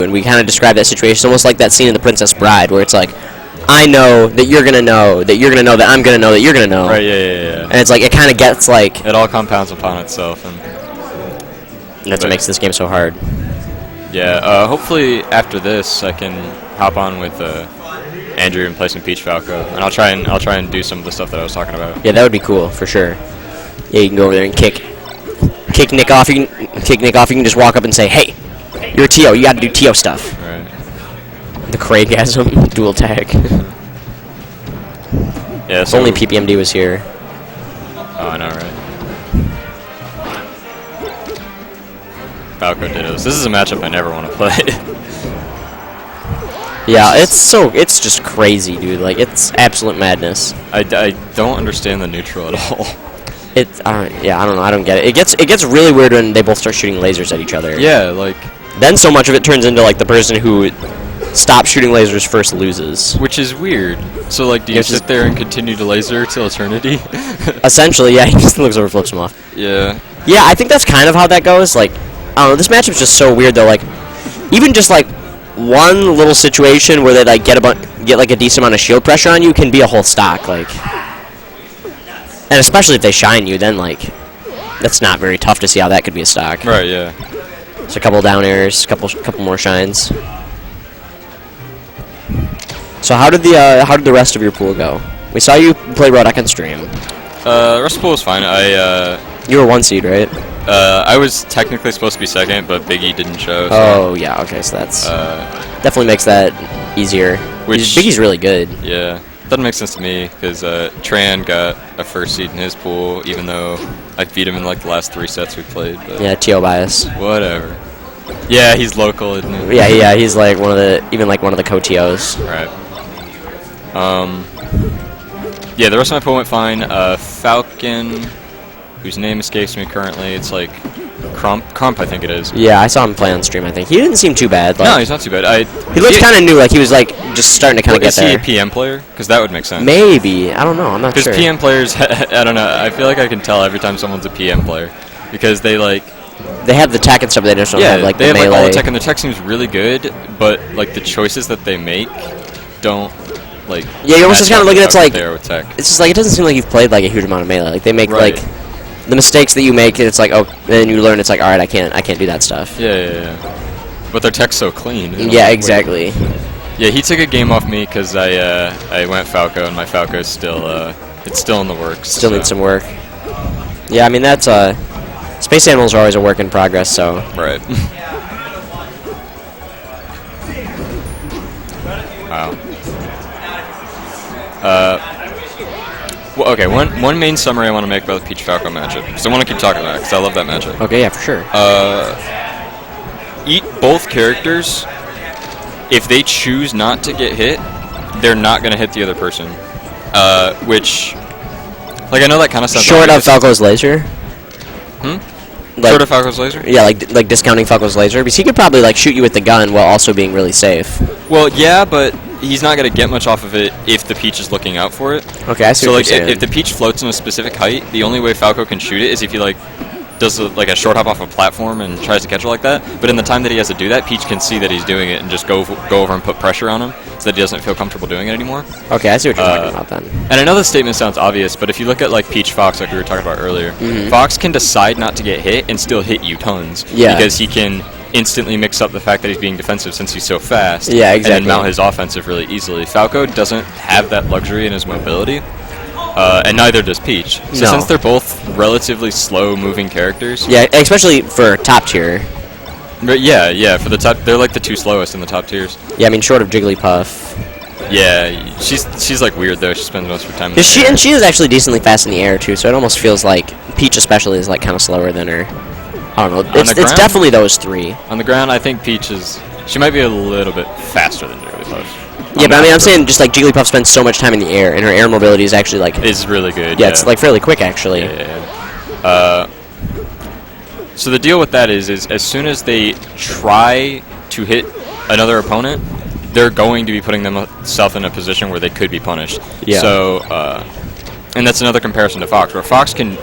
And we kind of describe that situation. It's almost like that scene in The Princess Bride where it's like, I know that you're going to know, that you're going to know, that I'm going to know, that you're going to know. Right, yeah. And it's like, it kind of gets like... It all compounds upon itself. And that's what makes this game so hard. Yeah, hopefully after this I can hop on with Andrew and play some Peach Falco. And I'll try and do some of the stuff that I was talking about. Yeah, that would be cool, for sure. Yeah, you can go over there and kick Nick off. You can just walk up and say, hey, you're a TO, you gotta do TO stuff. Right. The Craigasm dual tag. Yeah, if only PPMD was here. Oh, I know, right? Falco Dittos. This is a matchup I never want to play. Yeah, it's just crazy, dude. Like, it's absolute madness. I don't understand the neutral at all. Yeah, I don't know. I don't get it. It gets really weird when they both start shooting lasers at each other. Yeah, like... Then so much of it turns into, like, the person who stops shooting lasers first loses. Which is weird. So, like, do you sit there and continue to laser till eternity? Essentially, yeah. He just looks over, flips them off. Yeah. Yeah, I think that's kind of how that goes. Like, I don't know. This matchup's just so weird, though. Like, even just, like, one little situation where they, like, get like, a decent amount of shield pressure on you can be a whole stock, like... And especially if they shine you, then, like, that's not very tough to see how that could be a stock. Right, yeah. So a couple down airs, couple more shines. So how did the rest of your pool go? We saw you play Rodok on stream. Rest of the pool was fine. You were 1 seed, right? I was technically supposed to be 2nd, but Biggie didn't show. So. Oh yeah, okay, so that's definitely makes that easier. Biggie's really good. Yeah. Doesn't make sense to me, because Tran got a 1st seed in his pool, even though I beat him in like the last 3 sets we played. But yeah, TO bias. Whatever. Yeah, he's local, isn't he? Yeah, he's like one of the co-TOs. Right. Yeah, the rest of my pool went fine. Falcon, whose name escapes me currently, it's like Crump, I think it is. Yeah, I saw him play on stream, I think. He didn't seem too bad. Like, no, he's not too bad. He looks kind of new, like he was like just starting to kind of get there. Is he a PM player? Because that would make sense. Maybe. I don't know. I'm not sure. Because PM players, I don't know. I feel like I can tell every time someone's a PM player. Because they like... They have the tech and stuff, but they just don't have like they the have melee. Like all the tech, and the tech seems really good, but like the choices that they make don't like... Yeah, you're almost just kind of looking at it, with tech. It's just like, it doesn't seem like you've played like a huge amount of melee. Like they make like... The mistakes that you make, it's like, oh, then you learn, it's like, alright, I can't do that stuff. Yeah. But their tech's so clean. Yeah, exactly. Yeah, he took a game off me because I went Falco, and my Falco's still, it's still in the works. Still needs some work. Yeah, I mean, that's, Space Animals are always a work in progress, so... Right. Wow. Well, okay, one main summary I want to make about the Peach Falco matchup, because I want to keep talking about it, because I love that matchup. Okay, yeah, for sure. Eat both characters. If they choose not to get hit, they're not going to hit the other person. Which, like, I know that kind of sounds... Short of Falco's laser? Like, short of Falco's laser? Yeah, like discounting Falco's laser, because he could probably, like, shoot you with the gun while also being really safe. Well, yeah, but... He's not going to get much off of it if the Peach is looking out for it. Okay, I see what you're saying. So, like, if the Peach floats in a specific height, the only way Falco can shoot it is if he, like, does, like, a short hop off a platform and tries to catch it like that. But in the time that he has to do that, Peach can see that he's doing it and just go over and put pressure on him so that he doesn't feel comfortable doing it anymore. Okay, I see what you're talking about then. And I know this statement sounds obvious, but if you look at, like, Peach Fox, like we were talking about earlier, Fox can decide not to get hit and still hit you tons. Yeah. Because he can... instantly mix up the fact that he's being defensive since he's so fast. Yeah, exactly. And then mount his offensive really easily. Falco doesn't have that luxury in his mobility, and neither does Peach. So since they're both relatively slow-moving characters... Yeah, especially for top tier. But yeah, for the top... They're like the 2 slowest in the top tiers. Yeah, I mean, short of Jigglypuff. Yeah, she's like weird, though. She spends most of her time in the air. And she is actually decently fast in the air, too, so it almost feels like Peach especially is, like, kind of slower than her. I don't know. It's definitely those 3. On the ground, I think Peach is... She might be a little bit faster than Jigglypuff. Yeah, but I mean, I'm saying just like Jigglypuff spends so much time in the air, and her air mobility is actually like... Is really good, yeah. It's like fairly quick, actually. Yeah. So the deal with that is as soon as they try to hit another opponent, they're going to be putting themselves in a position where they could be punished. Yeah. So, and that's another comparison to Fox, where Fox can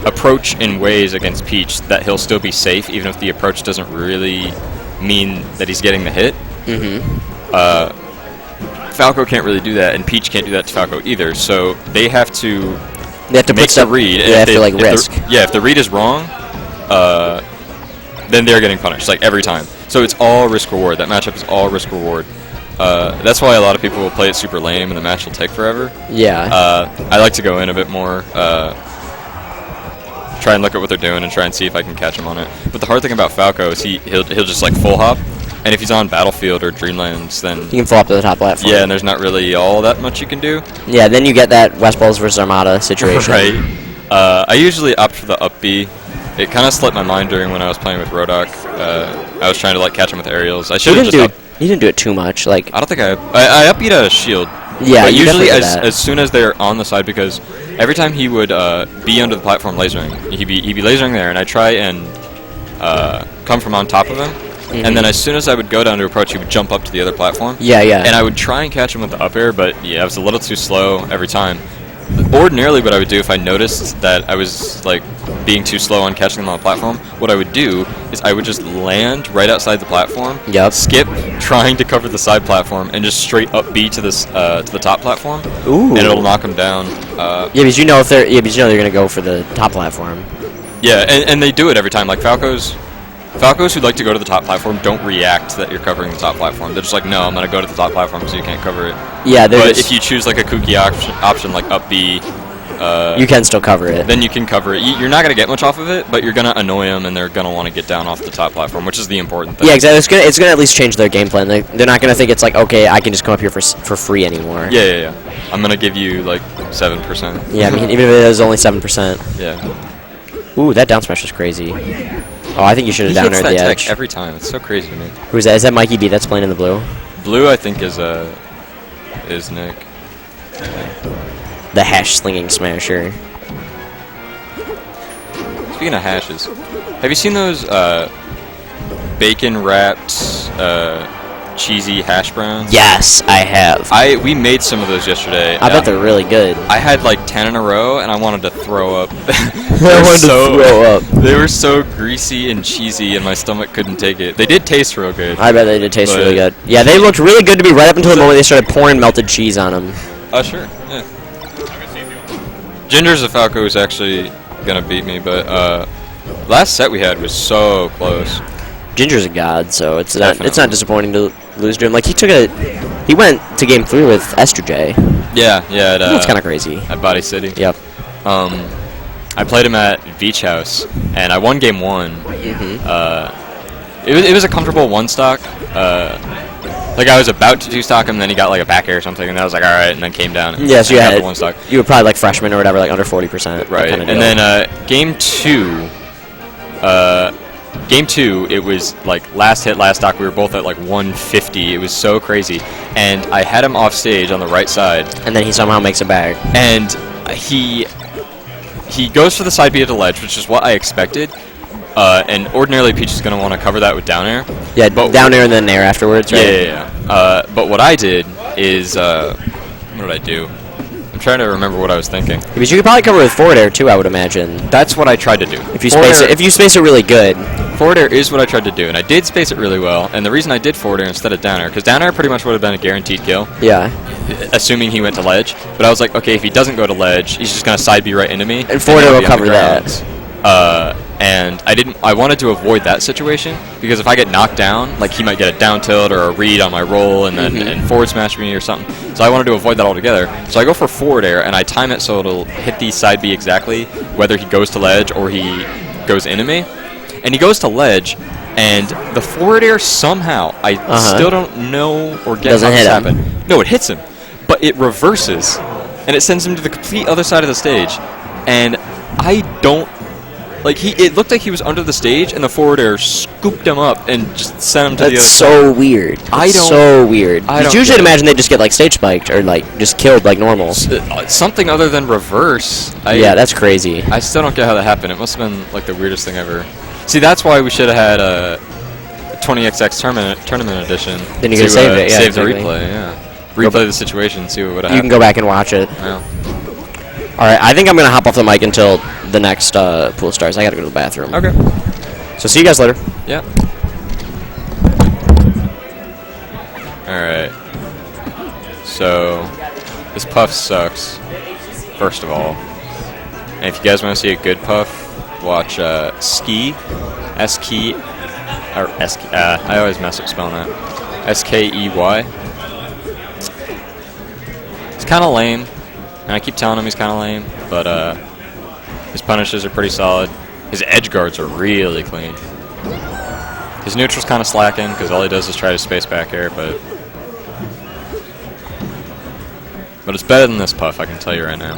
approach in ways against Peach that he'll still be safe, even if the approach doesn't really mean that he's getting the hit. Mm-hmm. Falco can't really do that, and Peach can't do that to Falco either. So they have to put make some the read. They have to like risk. If the read is wrong, then they're getting punished like every time. So it's all risk reward. That matchup is all risk reward. That's why a lot of people will play it super lame, and the match will take forever. Yeah. I like to go in a bit more. Try and look at what they're doing and try and see if I can catch him on it. But the hard thing about Falco is he'll just like full hop, and if he's on Battlefield or Dreamlands, then you can fall up to the top platform. Yeah, and there's not really all that much you can do. Yeah, then you get that West Balls versus Armada situation. Right. I usually opt for the up B. It kind of slipped my mind during when I was playing with Rodok. I was trying to like catch him with aerials. I should have just you didn't do it too much. Like I don't think I up B'd a shield. Yeah, but usually as soon as they're on the side, because every time he would be under the platform lasering, he'd be lasering there, and I try and come from on top of him, and then as soon as I would go down to approach, he would jump up to the other platform. Yeah. And I would try and catch him with the up air, but yeah, I was a little too slow every time. Ordinarily, what I would do if I noticed that I was like being too slow on catching them on the platform, what I would do is I would just land right outside the platform, skip trying to cover the side platform, and just straight up B to this to the top platform, and it'll knock them down. Because you know they're gonna go for the top platform. Yeah, and they do it every time. Like Falcos who like to go to the top platform don't react that you're covering the top platform. They're just like, no, I'm going to go to the top platform so you can't cover it. Yeah, but if you choose like a kooky option like up B, you can still cover it. Then you can cover it. You're not going to get much off of it, but you're going to annoy them, and they're going to want to get down off the top platform, which is the important thing. Yeah, exactly. It's gonna at least change their game plan. They're not going to think it's like, okay, I can just come up here for free anymore. Yeah. I'm going to give you like 7%. Yeah, I mean, even if it is only 7%. Yeah. Ooh, that down smash was crazy. Oh, I think you should have down aired the edge. Tech every time. It's so crazy to me. Who's that? Is that MikeyB that's playing in the blue? Blue, I think, is Nick. The hash slinging smasher. Speaking of hashes, have you seen those bacon wrapped cheesy hash browns? Yes, I have. We made some of those yesterday. I bet they're really good. I had like 10 in a row, and I wanted to throw up. They were so greasy and cheesy, and my stomach couldn't take it. They did taste real good. I bet they did taste really good. Yeah, they looked really good to me right up until the moment they started pouring melted cheese on them. Oh, sure. Yeah. Ginger's a Falco who's actually gonna beat me, but last set we had was so close. Ginger's a god, so it's not disappointing to lose to him. Like he went to game 3 with Estrajay. Yeah. That's kind of crazy. At Body City. Yep. I played him at Beach House, and I won game 1. It was a comfortable 1-stock. Like I was about to 2-stock him, then he got like a back air or something, and I was like, all right, and then came down. Yeah, so you had 1-stock. You were probably like freshman or whatever, like under 40%. Right. And then game 2. Game 2, it was like last hit, last stock. We were both at like 150. It was so crazy. And I had him off stage on the right side. And then he somehow makes it back. And he goes for the side B at the ledge, which is what I expected. And ordinarily Peach is going to want to cover that with down air. Yeah, but down air and then air afterwards, right? Yeah. But what I did is, what did I do? I'm trying to remember what I was thinking. Because you could probably cover with forward air too, I would imagine. That's what I tried to do. If you space it really good. Forward air is what I tried to do, and I did space it really well. And the reason I did forward air instead of down air, because down air pretty much would have been a guaranteed kill. Yeah. Assuming he went to ledge. But I was like, okay, if he doesn't go to ledge, he's just going to side B right into me. And forward air will cover that. And I wanted to avoid that situation, because if I get knocked down, like he might get a down tilt or a read on my roll and then and forward smash me or something. So I wanted to avoid that altogether. So I go for forward air, and I time it so it'll hit the side B exactly, whether he goes to ledge or he goes into me. And he goes to ledge, and the forward air somehow, I still don't know or get how this happened. No, it hits him, but it reverses, and it sends him to the complete other side of the stage. And I don't... Like, it looked like he was under the stage, and the forward air scooped him up and just sent him to the other side. That's so weird. So weird. You usually imagine they just get, like, stage spiked or, like, just killed like normal. Something other than reverse. Yeah, that's crazy. I still don't get how that happened. It must have been, like, the weirdest thing ever. See, that's why we should have had a 20XX tournament edition. Then you could save it, yeah. Save the replay, yeah. Replay the situation, see what would have happened. You can go back and watch it. Yeah. Alright, I think I'm going to hop off the mic until the next pool starts. I got to go to the bathroom. Okay. So see you guys later. Yeah. Alright. So, this puff sucks, first of all. And if you guys want to see a good puff, watch Ski. S-Key. Or S-Key. I always mess up spelling that. S-K-E-Y. It's kind of lame. And I keep telling him he's kind of lame. But his punishes are pretty solid. His edge guards are really clean. His neutral's kind of slacking because all he does is try to space back air, but it's better than this puff, I can tell you right now.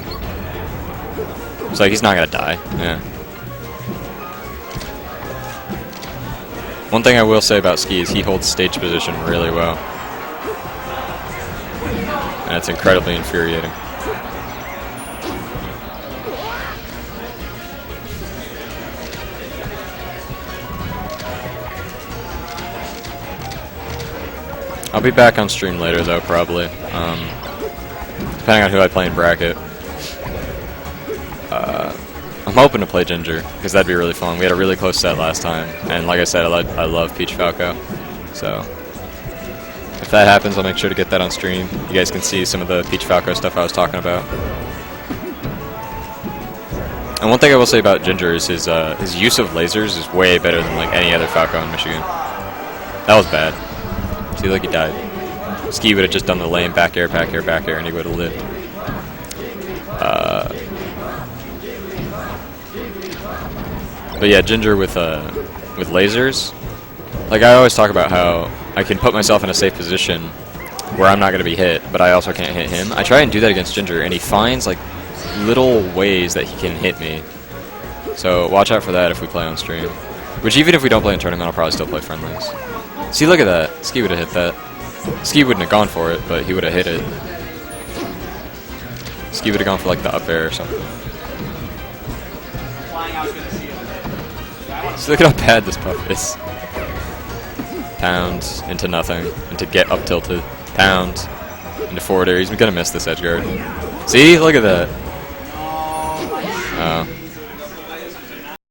It's like he's not gonna die. Yeah. One thing I will say about Ski is he holds stage position really well, and it's incredibly infuriating. I'll be back on stream later though, probably. Depending on who I play in bracket. I'm hoping to play Ginger, because that'd be really fun. We had a really close set last time, and like I said, I love Peach Falco. So, if that happens, I'll make sure to get that on stream. You guys can see some of the Peach Falco stuff I was talking about. And one thing I will say about Ginger is his use of lasers is way better than like any other Falco in Michigan. That was bad. See, like he died. Ski would have just done the lame back air, and he would have lived. But yeah, Ginger with lasers. Like I always talk about how I can put myself in a safe position where I'm not going to be hit, but I also can't hit him. I try and do that against Ginger, and he finds like little ways that he can hit me. So watch out for that if we play on stream. Which even if we don't play in tournament, I'll probably still play friendlies. See, look at that. Ski would have hit that. Ski wouldn't have gone for it, but he would have hit it. Ski would have gone for like the up air or something. So look at how bad this puff is. Pound into nothing, into get up tilted. Pound into forward air. He's gonna miss this edge guard. See, look at that. Oh.